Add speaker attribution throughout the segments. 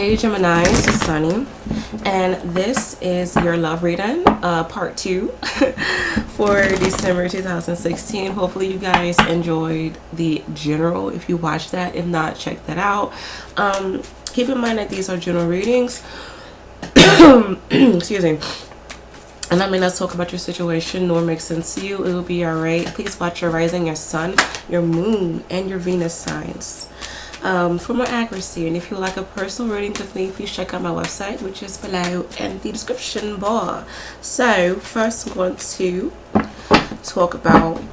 Speaker 1: Hey Gemini, this is Sunny, and this is your love reading, part 2 for December 2016. Hopefully you guys enjoyed the general. If you watched that, if not, check that out. Keep in mind that these are general readings. Excuse me. And I may not talk about your situation nor make sense to you. It will be alright. Please watch your rising, your sun, your moon, and your Venus signs for more accuracy. And if you like a personal reading with me, please check out my website, which is below in the description bar. So first I'm going to talk about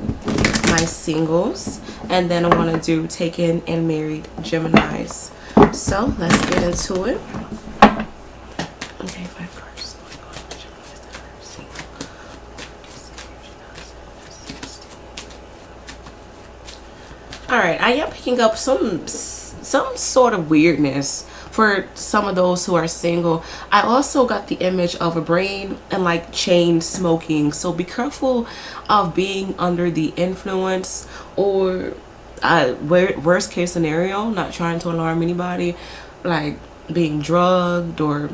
Speaker 1: my singles, and then I want to do taken and married Geminis. So let's get into it. Okay, 5 cards. Alright, I am picking up some sort of weirdness for some of those who are single. I also got the image of a brain and like chain smoking, so be careful of being under the influence, or worst case scenario, not trying to alarm anybody, like being drugged or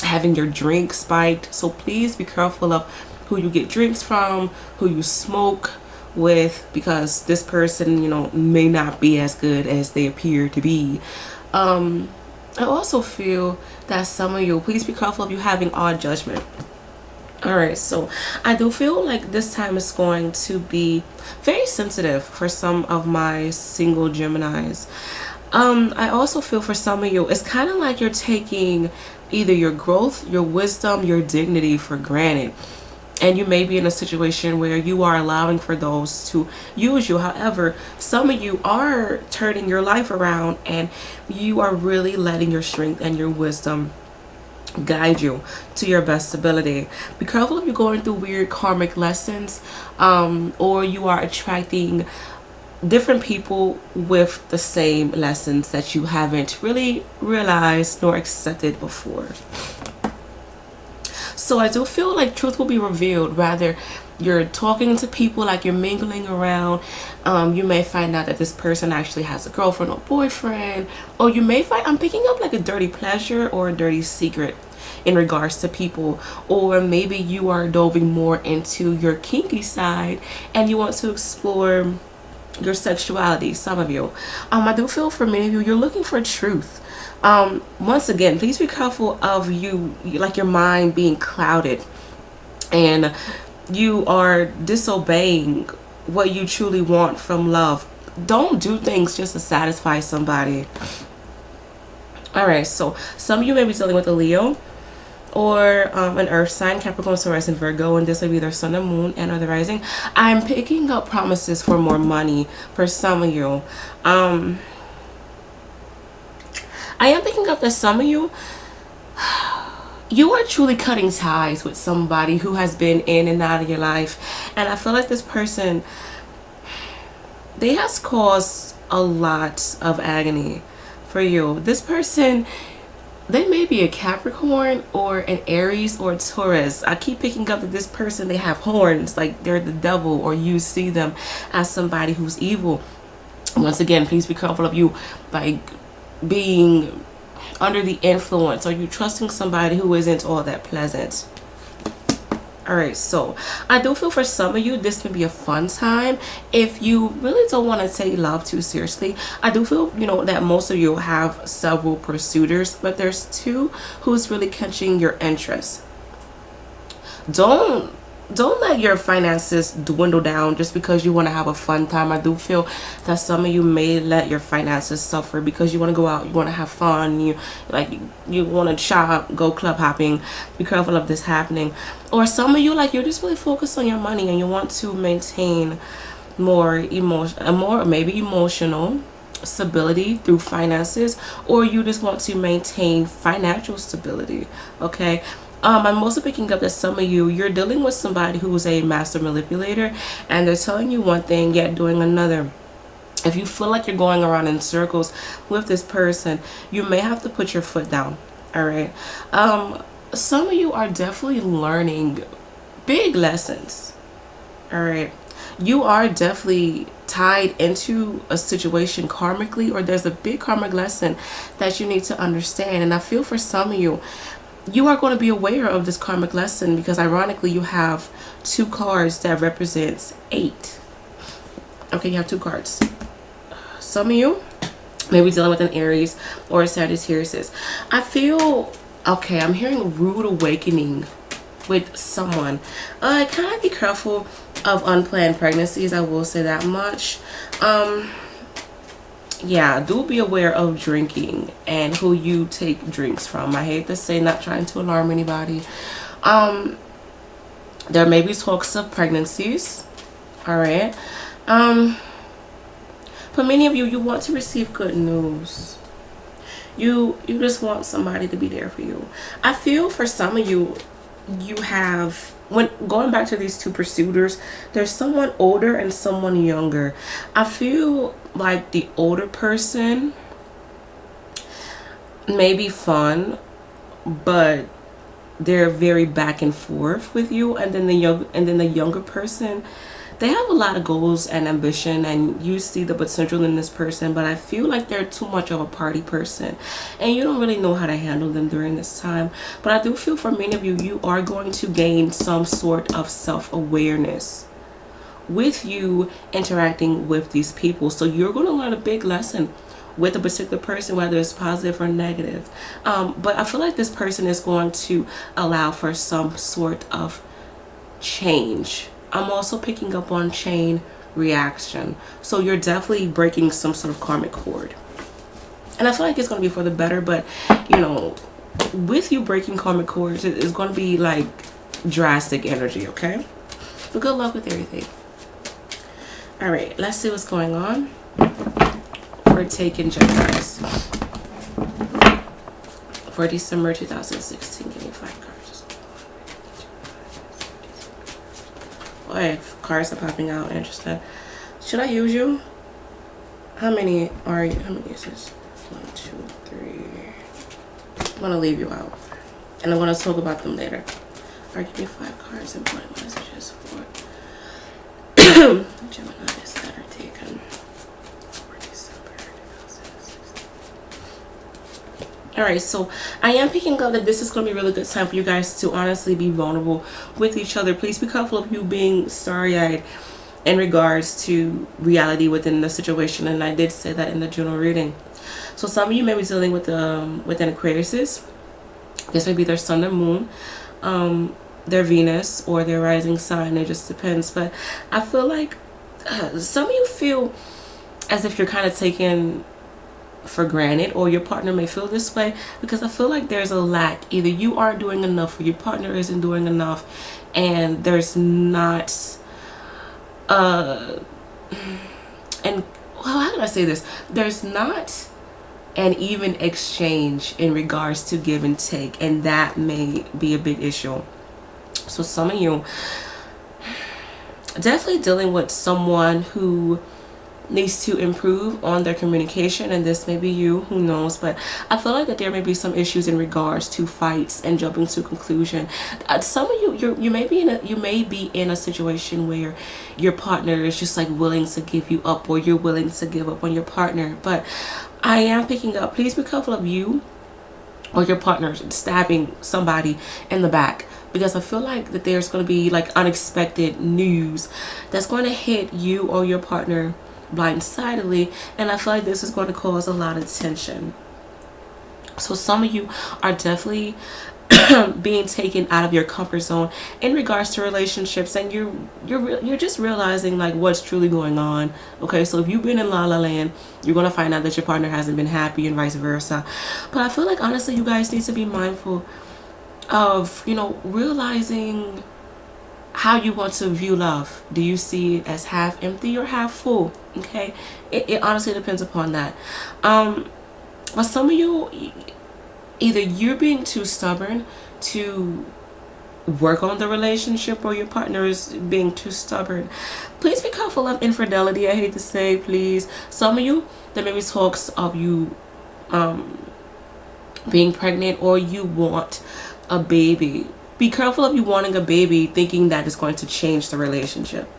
Speaker 1: having your drink spiked. So please be careful of who you get drinks from, who you smoke with, because this person, you know, may not be as good as they appear to be. I also feel that some of you, please be careful of you having odd judgment. Alright, so I do feel like this time is going to be very sensitive for some of my single Geminis. I also feel for some of you, it's kind of like you're taking either your growth, your wisdom, your dignity for granted. And you may be in a situation where you are allowing for those to use you. However, some of you are turning your life around, and you are really letting your strength and your wisdom guide you to your best ability. Be careful if you're going through weird karmic lessons, or you are attracting different people with the same lessons that you haven't really realized nor accepted before. So I do feel like truth will be revealed. Rather, you're talking to people, like you're mingling around. You may find out that this person actually has a girlfriend or boyfriend, or you may find, I'm picking up like a dirty pleasure or a dirty secret in regards to people, or maybe you are delving more into your kinky side and you want to explore your sexuality. Some of you, I do feel for many of you, you're looking for truth. Once again, please be careful of you, like your mind being clouded and you are disobeying what you truly want from love. Don't do things just to satisfy somebody. Alright, so some of you may be dealing with a Leo or an earth sign, Capricorn, Taurus, and Virgo, and this will be their sun and moon and or the rising. I'm picking up promises for more money for some of you. I am picking up that some of you, you are truly cutting ties with somebody who has been in and out of your life. And I feel like this person, they has caused a lot of agony for you. This person, they may be a Capricorn or an Aries or a Taurus. I keep picking up that this person, they have horns, like they're the devil, or you see them as somebody who's evil. Once again, please be careful of you, like, being under the influence, or you trusting somebody who isn't all that pleasant. Alright, so I do feel for some of you this can be a fun time if you really don't want to take love too seriously. I do feel, you know, that most of you have several pursuers, but there's two who's really catching your interest. Don't let your finances dwindle down just because you want to have a fun time. I do feel that some of you may let your finances suffer because you want to go out, you want to have fun, you want to shop, go club hopping. Be careful of this happening. Or some of you, like, you're just really focused on your money and you want to maintain more maybe emotional stability through finances, or you just want to maintain financial stability. Okay, I'm also picking up that some of you, you're dealing with somebody who is a master manipulator, and they're telling you one thing yet doing another. If you feel like you're going around in circles with this person, you may have to put your foot down. All right, some of you are definitely learning big lessons. All right, you are definitely tied into a situation karmically, or there's a big karmic lesson that you need to understand. And I feel for some of you, you are going to be aware of this karmic lesson, because ironically you have two cards that represents 8. Okay, you have 2 cards. Some of you may be dealing with an Aries or a Sagittarius. I feel, okay, I'm hearing rude awakening with someone. Kind of be careful of unplanned pregnancies, I will say that much. Yeah, do be aware of drinking and who you take drinks from. I hate to say, not trying to alarm anybody. There may be talks of pregnancies. All right. For many of you, you want to receive good news. You just want somebody to be there for you. I feel for some of you, you have, when going back to these 2 pursuiters, there's someone older and someone younger. I feel like the older person may be fun, but they're very back and forth with you, and then the younger person, they have a lot of goals and ambition, and you see the potential in this person, but I feel like they're too much of a party person and you don't really know how to handle them during this time. But I do feel for many of you, you are going to gain some sort of self-awareness with you interacting with these people. So you're going to learn a big lesson with a particular person, whether it's positive or negative. But I feel like this person is going to allow for some sort of change. I'm also picking up on chain reaction. So you're definitely breaking some sort of karmic cord. And I feel like it's going to be for the better, but you know, with you breaking karmic cords, it's going to be like drastic energy, okay? But good luck with everything. All right, let's see what's going on. We're taking Geminis for December 2016. Give me 5 cards. Boy, cards are popping out. Interesting. Should I use you? How many are you? How many is this? 1, 2, 3. I'm gonna leave you out, and I'm gonna talk about them later. All right, give me 5 cards. Important messages for Geminis that are taken for December 2016. All right, so I am picking up that this is going to be a really good time for you guys to honestly be vulnerable with each other. Please be careful of you being starry-eyed in regards to reality within the situation, and I did say that in the general reading. So some of you may be dealing with an Aquarius. This may be their sun and moon, their Venus, or their rising sign. It just depends. But I feel like some of you feel as if you're kind of taken for granted, or your partner may feel this way, because I feel like there's a lack. Either you aren't doing enough or your partner isn't doing enough, and there's not and well, how can I say this, there's not an even exchange in regards to give and take, and that may be a big issue. So some of you definitely dealing with someone who needs to improve on their communication, and this may be you, who knows. But I feel like that there may be some issues in regards to fights and jumping to conclusion. Some of you may be in a situation where your partner is just like willing to give you up, or you're willing to give up on your partner. But I am picking up, please be careful of you or your partner stabbing somebody in the back, because I feel like that there's going to be like unexpected news that's going to hit you or your partner blindsidedly, and I feel like this is going to cause a lot of tension. So some of you are definitely being taken out of your comfort zone in regards to relationships, and you're just realizing like what's truly going on. Okay, so if you've been in la la land, you're going to find out that your partner hasn't been happy, and vice versa. But I feel like honestly you guys need to be mindful of, you know, realizing how you want to view love. Do you see it as half empty or half full? Okay, it honestly depends upon that. But some of you, either you're being too stubborn to work on the relationship, or your partner is being too stubborn. Please be careful of infidelity. I hate to say, please. Some of you, there may be talks of you being pregnant, or you want a baby. Be careful of you wanting a baby thinking that is going to change the relationship.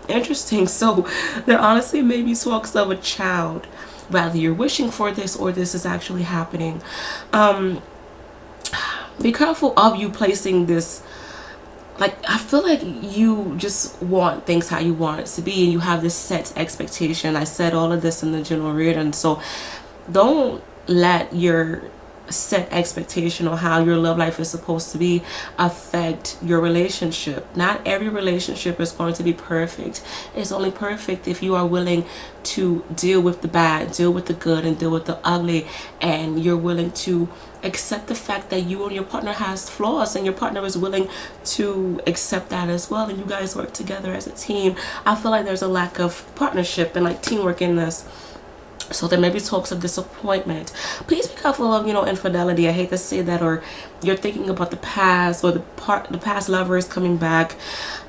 Speaker 1: Interesting. So there honestly may be talks of a child, whether you're wishing for this or this is actually happening. Be careful of you placing this, like, I feel like you just want things how you want it to be, and you have this set expectation. I said all of this in the general reading, so don't let your set expectation on how your love life is supposed to be affect your relationship. Not every relationship is going to be perfect. It's only perfect if you are willing to deal with the bad, deal with the good, and deal with the ugly, and you're willing to accept the fact that you and your partner has flaws, and your partner is willing to accept that as well, and you guys work together as a team. I feel like there's a lack of partnership and like teamwork in this. So there may be talks of disappointment. Please be careful of, infidelity. I hate to say that, or you're thinking about the past, or the past lover is coming back.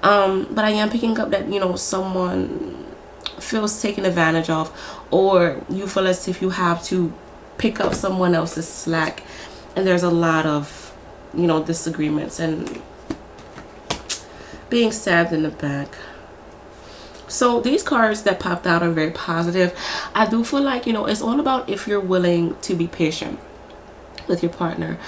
Speaker 1: But I am picking up that, someone feels taken advantage of, or you feel as if you have to pick up someone else's slack, and there's a lot of, disagreements and being stabbed in the back. So these cards that popped out are very positive. I do feel like, it's all about if you're willing to be patient with your partner.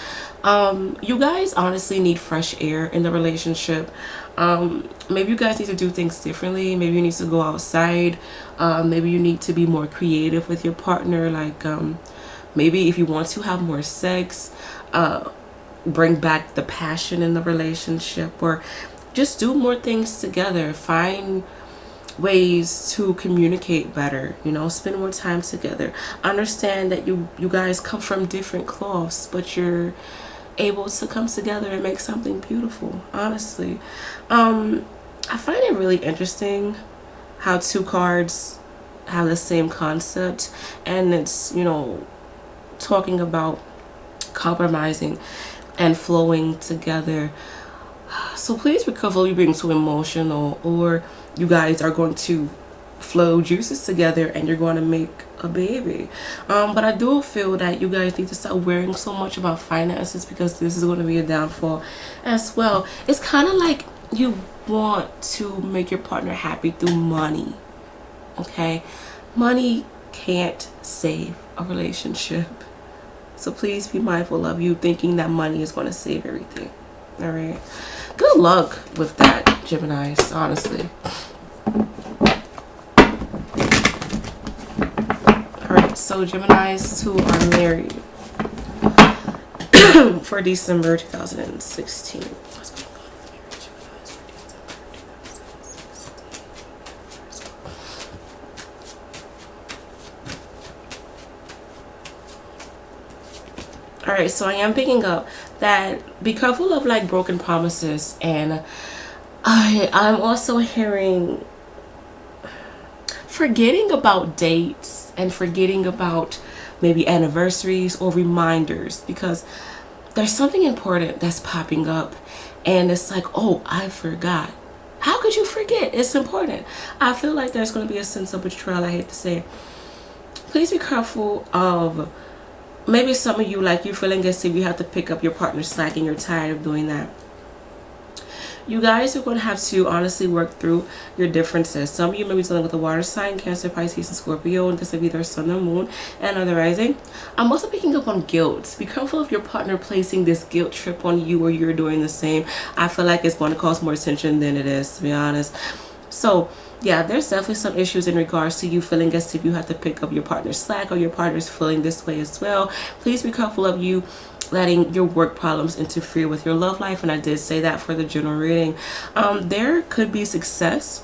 Speaker 1: You guys honestly need fresh air in the relationship. Maybe you guys need to do things differently. Maybe you need to go outside. Maybe you need to be more creative with your partner. Like, maybe if you want to have more sex, bring back the passion in the relationship, or just do more things together. Find ways to communicate better, spend more time together. Understand that you guys come from different cloths, but you're able to come together and make something beautiful. Honestly, I find it really interesting how two cards have the same concept, and it's talking about compromising and flowing together. So please be careful you being too emotional, or you guys are going to flow juices together and you're going to make a baby. But I do feel that you guys need to stop worrying so much about finances, because this is going to be a downfall as well. It's kind of like you want to make your partner happy through money. Okay? Money can't save a relationship. So please be mindful of you thinking that money is going to save everything. All right? Good luck with that, Geminis, honestly. Alright, so Geminis who are married for December 2016. What's going on with marriage, Geminis, for December 2016? Alright, so I am picking up that be careful of like broken promises, and I'm also hearing forgetting about dates and forgetting about maybe anniversaries or reminders, because there's something important that's popping up and it's like, oh, I forgot. How could you forget? It's important. I feel like there's going to be a sense of betrayal, I hate to say. Please be careful of maybe some of you, like, you're feeling as if you have to pick up your partner's slack and you're tired of doing that. You guys are going to have to honestly work through your differences. Some of you may be dealing with a water sign, Cancer, Pisces, and Scorpio, and this may be their sun and moon and other rising. I'm also picking up on guilt. Be careful of your partner placing this guilt trip on you, or you're doing the same. I feel like it's going to cause more tension than it is, to be honest. So yeah, there's definitely some issues in regards to you feeling as if you have to pick up your partner's slack, or your partner's feeling this way as well. Please be careful of you letting your work problems interfere with your love life, and I did say that for the general reading. There could be success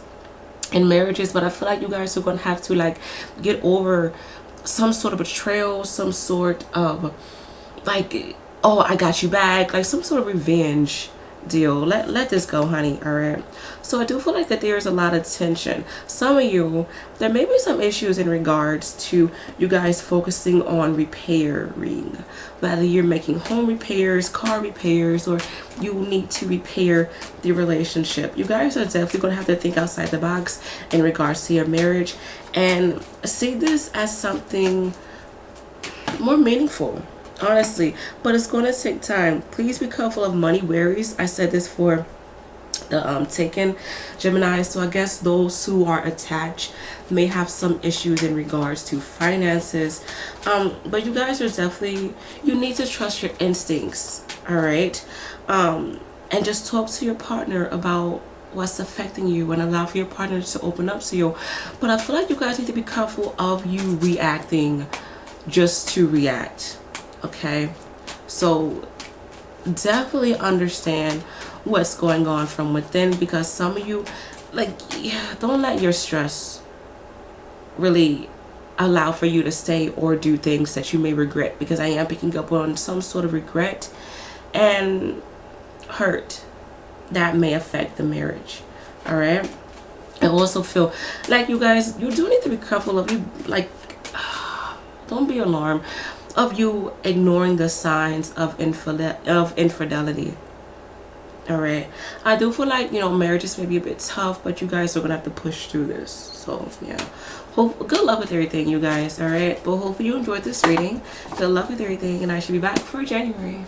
Speaker 1: in marriages, but I feel like you guys are going to have to like get over some sort of betrayal, some sort of like, oh, I got you back, like some sort of revenge deal. Let this go, honey. All right, so I do feel like that there's a lot of tension. Some of you, there may be some issues in regards to you guys focusing on repairing, whether you're making home repairs, car repairs, or you need to repair the relationship. You guys are definitely going to have to think outside the box in regards to your marriage and see this as something more meaningful, honestly, but it's going to take time. Please be careful of money worries. I said this for the taken Gemini. So I guess those who are attached may have some issues in regards to finances, but you guys are definitely, you need to trust your instincts. All right, and just talk to your partner about what's affecting you and allow for your partner to open up to you. But I feel like you guys need to be careful of you reacting just to react. Okay, so definitely understand what's going on from within, because some of you, like, yeah, don't let your stress really allow for you to say or do things that you may regret, because I am picking up on some sort of regret and hurt that may affect the marriage. All right, I also feel like you guys, you do need to be careful of you, like, don't be alarmed of you ignoring the signs of infidelity. All right, I do feel like, you know, marriages may be a bit tough, but you guys are gonna have to push through this. So yeah, good luck with everything, you guys. All right, but hopefully you enjoyed this reading. Good luck with everything, and I should be back for January.